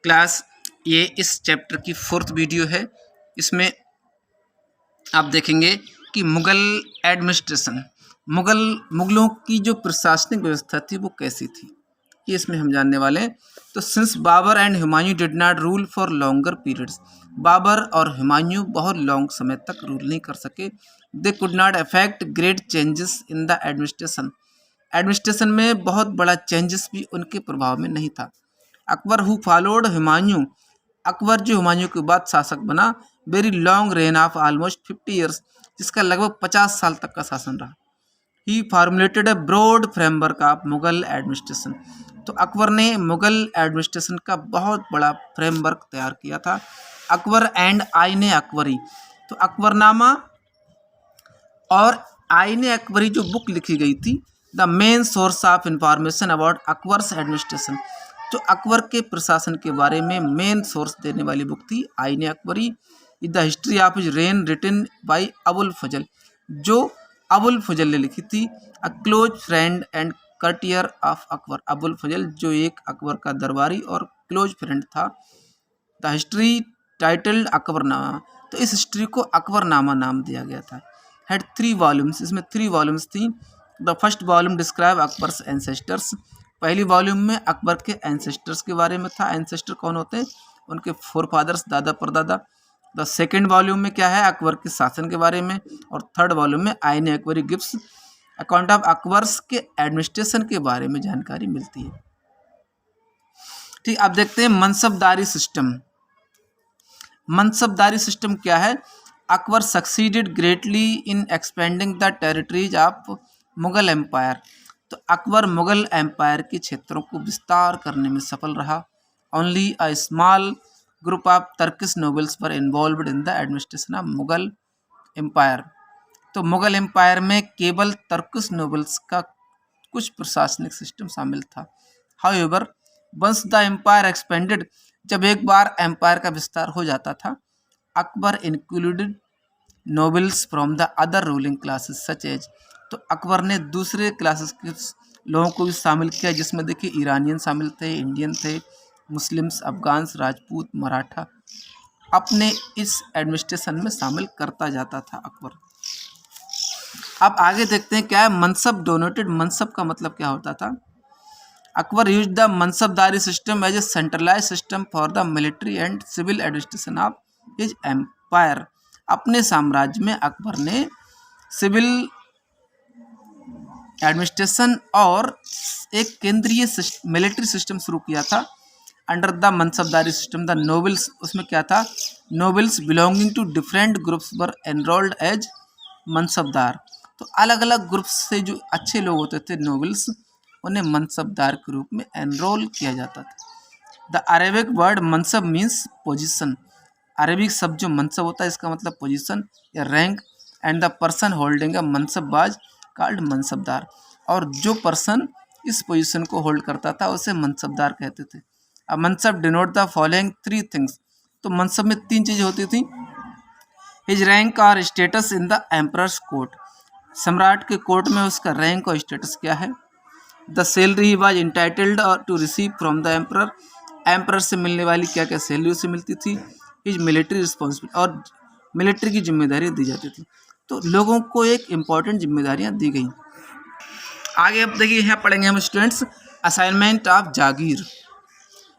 Class ये इस chapter की 4th वीडियो है। इसमें आप देखेंगे कि मुग़ल एडमिनिस्ट्रेशन, मुग़लों की जो प्रशासनिक व्यवस्था थी वो कैसी थी, ये इसमें हम जानने वाले हैं। तो since Babur and Humayun did not rule for longer periods, Babur और हुमायूं बहुत लॉन्ग समय तक रूल नहीं कर सके। They could not affect great changes in the administration में बहुत बड़ा चेंजेस भी उनके प्रभाव में नहीं था। अकबर हु फॉलोड हुमायूं, अकबर जो हुमायूं के बाद शासक बना, very long reign of almost 50 years, जिसका लगभग 50 साल तक का शासन रहा। He formulated a broad framework of Mughal administration, तो अकबर ने मुग़ल एडमिनिस्ट्रेशन का बहुत बड़ा फ्रेमवर्क तैयार किया था। अकबर एंड आईने अकबरी, तो अकबरनामा और आईने अकबरी जो बुक लिखी गई थी, the main source of information about Akbar's administration, जो अकबर के प्रशासन के बारे में मेन सोर्स देने वाली बुक थी Ain Akbari. Is the history of his reign written by Abul Fazl, जो अबुल फजल ने लिखी थी। A close friend and courtier of Akbar, Abul Fazl जो एक अकबर का दरबारी और क्लोज फ्रेंड था। द हिस्ट्री टाइटल्ड अकबरनामा, तो इस हिस्ट्री को अकबरनामा नाम दिया गया था। हैड 3 वॉल्यूम्स, इसमें 3 वॉल्यूम्स थी। The first volume describe Akbar's ancestors, पहली वॉल्यूम में अकबर के एंसेस्टर्स के बारे में था। एंसेस्टर कौन होते हैं? उनके फोर फादर्स, दादा परदादा। द सेकेंड वॉल्यूम में क्या है? अकबर के शासन के बारे में। और थर्ड वॉल्यूम में आईने Akbari gives account of Akbar's के एडमिनिस्ट्रेशन के बारे में जानकारी मिलती है। ठीक, अब देखते हैं मनसबदारी सिस्टम। मनसबदारी सिस्टम क्या है? Akbar succeeded greatly in expanding the territories of Mughal empire, तो अकबर मुगल एम्पायर के क्षेत्रों को विस्तार करने में सफल रहा। Only a small group of Turkish nobles were involved in the administration of Mughal empire, तो मुगल एम्पायर में केवल टर्किश नोबल्स का कुछ प्रशासनिक सिस्टम शामिल था। However once the empire expanded, जब एक बार एम्पायर का विस्तार हो जाता था, Akbar included nobles from the other ruling classes such as, तो अकबर ने दूसरे क्लासेस के लोगों को भी शामिल किया, जिसमें देखिए ईरानियन शामिल थे, इंडियन थे, मुस्लिम्स, अफगान्स, राजपूत, मराठा, अपने इस एडमिनिस्ट्रेशन में शामिल करता जाता था अकबर। अब आगे देखते हैं क्या है मनसब डोनेटेड। मनसब का मतलब क्या होता था? Akbar use the mansabdari system as a centralize system for the military and civil administration of his empire, अपने साम्राज्य में अकबर ने सिविल एडमिनिस्ट्रेशन और एक केंद्रीय मिलिट्री सिस्टम शुरू किया था under the mansabdari system. The nobles, उसमें क्या था? Nobles belonging to different groups were enrolled as mansabdar, तो अलग अलग ग्रुप्स से जो अच्छे लोग होते थे नोबल्स, उन्हें मनसबदार के रूप में एनरोल किया जाता था। The Arabic word mansab means position, Arabic शब्द जो मनसब होता है इसका मतलब पोजिशन या rank. And the person holding a mansab was called mansabdar, और जो पर्सन इस पोजीशन को होल्ड करता था उसे मनसबदार कहते थे। अब मनसब डिनोट द फॉलोइंग 3 थिंग्स, तो मनसब में 3 चीज़ें होती थी। हिज रैंक और status in the emperors court, सम्राट के कोर्ट में उसका रैंक और स्टेटस क्या है। द सैलरी ही was entitled to receive from the emperor, emperor से मिलने वाली क्या क्या सैलरी उसे मिलती थी। हिज मिलिट्री रिस्पॉन्सिबिलिटी, और मिलिट्री की जिम्मेदारी दी जाती थी, तो लोगों को एक इम्पॉर्टेंट जिम्मेदारियां दी गई। आगे अब देखिए यहाँ पढ़ेंगे हम स्टूडेंट्स असाइनमेंट ऑफ जागीर,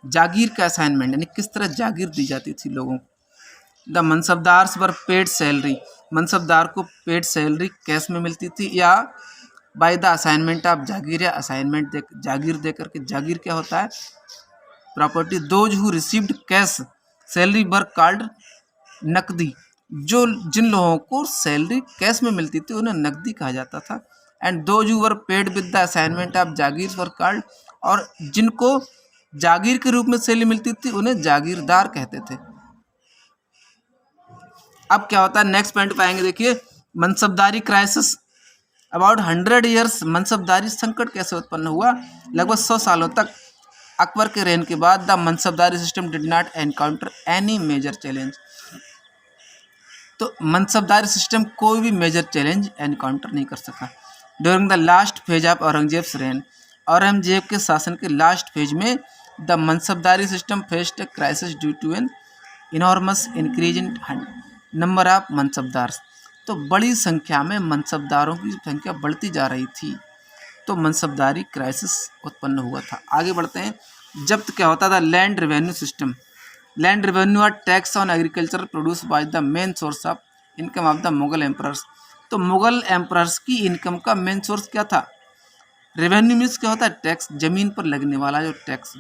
जागीर का असाइनमेंट, यानी किस तरह जागीर दी जाती थी लोगों को। The mansabdars were paid salary, mansabdar को पेड सैलरी कैश में मिलती थी या बाय द असाइनमेंट ऑफ जागीर, या असाइनमेंट दे जागीर दे करके। जागीर क्या होता है? Property. Those who received cash salary were called नकदी, जो जिन लोगों को सैलरी कैश में मिलती थी उन्हें नकदी कहा जाता था। And those who were paid with the assignment of Jagir were called, और जिनको जागीर के रूप में सैलरी मिलती थी उन्हें जागीरदार कहते थे। अब क्या होता है नेक्स्ट पॉइंट पाएंगे, देखिए मनसबदारी क्राइसिस। अबाउट 100 ईयर्स, मनसबदारी संकट कैसे उत्पन्न हुआ? लगभग 100 सालों तक अकबर के रेन के बाद the mansabdari system did not encounter any major challenge, तो मनसबदारी सिस्टम कोई भी मेजर चैलेंज एनकाउंटर नहीं कर सका। During the last phase of Aurangzeb's reign, Aurangzeb के शासन के लास्ट फेज में the mansabdari system faced a crisis due to an enormous increase in number of mansabdar. तो बड़ी संख्या में मनसबदारों की संख्या बढ़ती जा रही थी, तो मनसबदारी क्राइसिस उत्पन्न हुआ था। आगे बढ़ते हैं। जब्त क्या होता था? Land revenue system. Land revenue are tax on agriculture produce by the main source of income of the Mughal emperors. तो मुगल एम्परर्स की इनकम का मेन सोर्स क्या था? रेवेन्यू मीन्स क्या होता है? टैक्स, जमीन पर लगने वाला जो tax.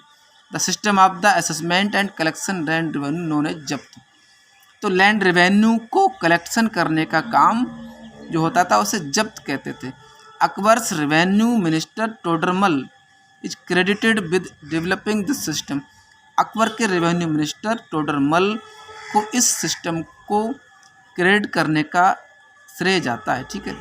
The system of the assessment and collection land revenue known as zabt. तो लैंड रेवेन्यू को कलेक्शन करने का काम जो होता था उसे जब्त कहते थे। Akbar's revenue minister Todarmal is credited with developing this system. Akbar के रेवेन्यू मिनिस्टर टोडरमल को इस सिस्टम को क्रेडिट करने का श्रेय जाता है। ठीक है।